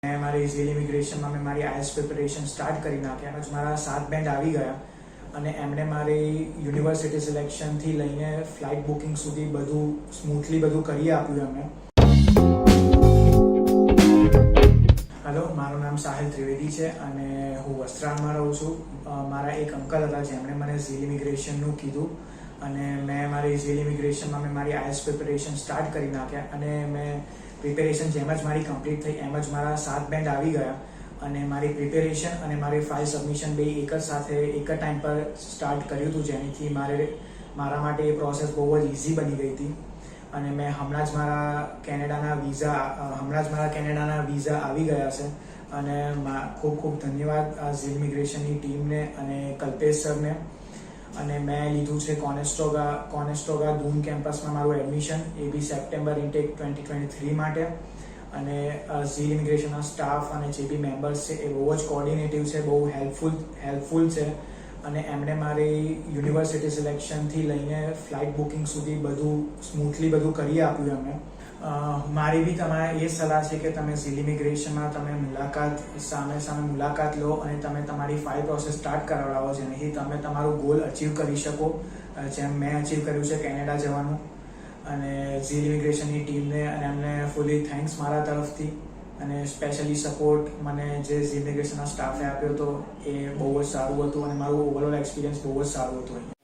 મેં મારી ઝીલ ઇમિગ્રેશનમાં મેં મારી આઈએસ પ્રિપેરેશન સ્ટાર્ટ કરી નાખી. એમ જ મારા 7 બેન્ડ આવી ગયા અને એમણે મારી યુનિવર્સિટી સિલેક્શનથી લઈને ફ્લાઇટ બુકિંગ સુધી બધું સ્મૂથલી બધું કરી આપ્યું એમણે. હેલો, મારું નામ સાહિલ ત્રિવેદી છે અને હું વસ્ત્રાલમાં રહું છું. મારા એક અંકલ હતા જેમણે મને ઝીલ ઇમિગ્રેશનનું કીધું અને મેં મારી ઝીલ ઇમિગ્રેશનમાં મેં મારી આઈએસ પ્રિપેરેશન સ્ટાર્ટ કરી નાખ્યા અને મેં પ્રિપેરેશન જેમ જ મારી કમ્પ્લીટ થઈ એમ જ મારા 7 બેન્ડ આવી ગયા અને મારી પ્રિપેરેશન અને મારી ફાઇલ સબમિશન બે એક જ સાથે એક જ ટાઈમ પર સ્ટાર્ટ કર્યું હતું, જેનાથી મારા માટે એ પ્રોસેસ બહુ જ ઇઝી બની ગઈ હતી. અને મેં હમણાં જ મારા કેનેડાના વિઝા આવી ગયા છે અને ખૂબ ખૂબ ધન્યવાદ આ ઝીલ ઇમિગ્રેશનની ટીમને અને કલ્પેશ સરને. અને મેં લીધું છે કોનેસ્ટોગા ધૂન કેમ્પસમાં મારું એડમિશન, એ બી સેપ્ટેમ્બર ઇન્ટેક 2023 માટે. અને ઝીલ ઇમિગ્રેશનના સ્ટાફ અને જે બી મેમ્બર્સ છે એ બહુ જ કોઓર્ડિનેટિવ છે, બહુ હેલ્પફુલ છે અને એમણે મારી યુનિવર્સિટી સિલેક્શનથી લઈને ફ્લાઇટ બુકિંગ સુધી બધું સ્મૂથલી બધું કરી આપ્યું એમણે. મારી બી તમારે એ સલાહ છે કે તમે ઝીલ ઇમિગ્રેશનમાં તમે સામે મુલાકાત લો અને તમે તમારી ફાઇલ પ્રોસેસ સ્ટાર્ટ કરાવડાવો, જેનાથી તમે તમારું ગોલ અચીવ કરી શકો, જેમ મેં અચીવ કર્યું છે કેનેડા જવાનું. અને ઝીલ ઇમિગ્રેશનની ટીમને અને એમને ફૂલી થેન્ક્સ મારા તરફથી. અને સ્પેશિયલી સપોર્ટ મને જે ઝીલ ઇમિગ્રેશનના સ્ટાફે આપ્યો હતો એ બહુ જ સારું હતું અને મારું ઓવરઓલ એક્સપિરિયન્સ બહુ જ સારું હતું.